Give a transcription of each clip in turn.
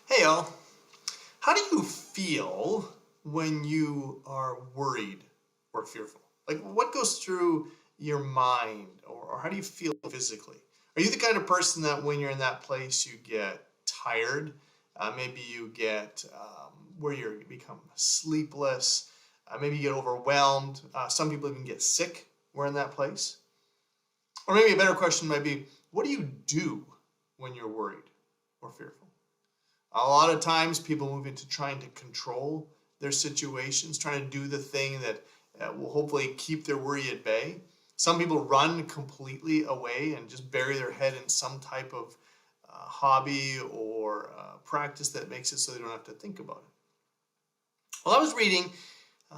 Hey y'all, how do you feel when you are worried or fearful? Like what goes through your mind or how do you feel physically? Are you the kind of person that when you're in that place you get tired? Maybe you get where you become sleepless. Maybe you get overwhelmed. Some people even get sick. We're in that place. Or maybe a better question might be, what do you do when you're worried or fearful? A lot of times people move into trying to control their situations, trying to do the thing that will hopefully keep their worry at bay. Some people run completely away and just bury their head in some type of hobby or practice that makes it so they don't have to think about it. Well, I was reading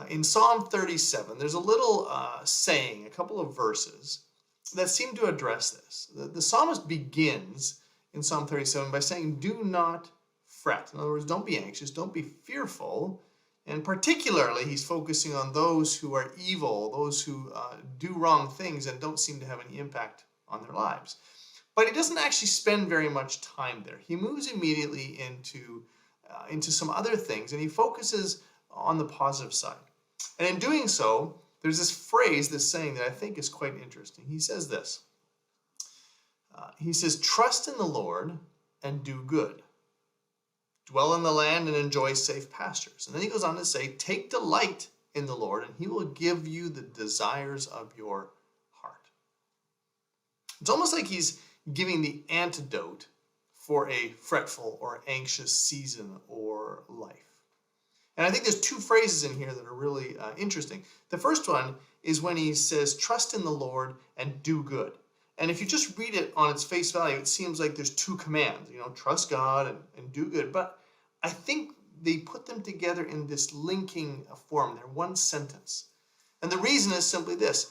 in Psalm 37, there's a little saying, a couple of verses that seem to address this. The psalmist begins in Psalm 37 by saying, do not fret. In other words, don't be anxious, don't be fearful. And particularly, he's focusing on those who are evil, those who do wrong things and don't seem to have any impact on their lives. But he doesn't actually spend very much time there. He moves immediately into some other things, and he focuses on the positive side. And in doing so, there's this phrase, this saying that I think is quite interesting. He says this. He says, trust in the Lord and do good. Dwell in the land and enjoy safe pastures. And then he goes on to say, take delight in the Lord and he will give you the desires of your heart. It's almost like he's giving the antidote for a fretful or anxious season or life. And I think there's two phrases in here that are really interesting. The first one is when he says, trust in the Lord and do good. And if you just read it on its face value, it seems like there's two commands, trust God and do good. But I think they put them together in this linking form. They're one sentence. And the reason is simply this.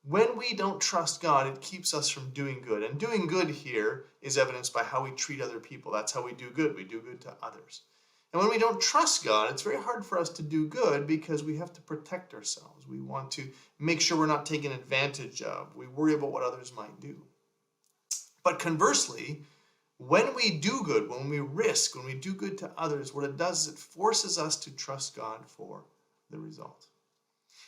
When we don't trust God, it keeps us from doing good. And doing good here is evidenced by how we treat other people. That's how we do good. We do good to others. And when we don't trust God, it's very hard for us to do good because we have to protect ourselves. We want to make sure we're not taken advantage of. We worry about what others might do. But conversely, when we do good, when we risk, when we do good to others, what it does is it forces us to trust God for the result.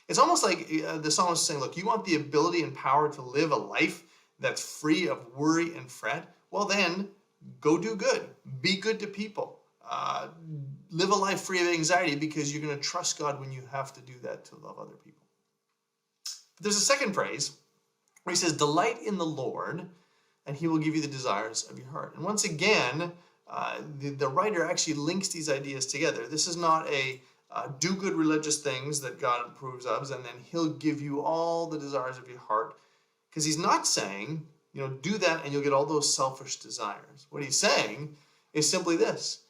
It's almost like the psalmist is saying, look, you want the ability and power to live a life that's free of worry and fret? Well then, go do good. Be good to people. Live a life free of anxiety because you're going to trust God when you have to do that to love other people. But there's a second phrase where he says, delight in the Lord and he will give you the desires of your heart. And once again, the writer actually links these ideas together. This is not a do good religious things that God approves of and then he'll give you all the desires of your heart. Because he's not saying, do that and you'll get all those selfish desires. What he's saying is simply this.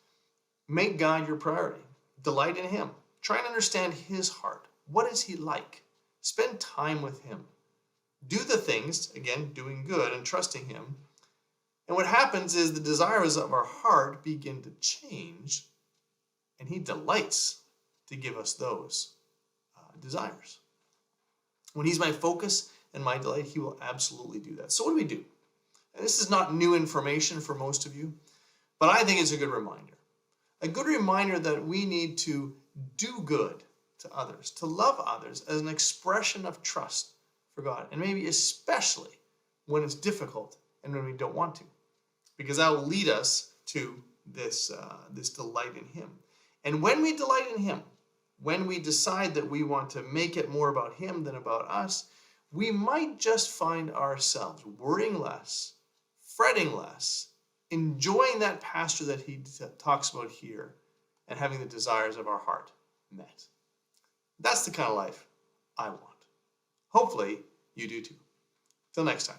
Make God your priority. Delight in him. Try and understand his heart. What is he like? Spend time with him. Do the things, again, doing good and trusting him. And what happens is the desires of our heart begin to change, and he delights to give us those desires. When he's my focus and my delight, he will absolutely do that. So what do? And this is not new information for most of you, but I think it's a good reminder. A good reminder that we need to do good to others, to love others as an expression of trust for God, and maybe especially when it's difficult and when we don't want to, because that will lead us to this delight in him. And when we delight in him, when we decide that we want to make it more about him than about us, we might just find ourselves worrying less, fretting less, enjoying that pasture that he talks about here, and having the desires of our heart met. That's the kind of life I want. Hopefully, you do too. Till next time.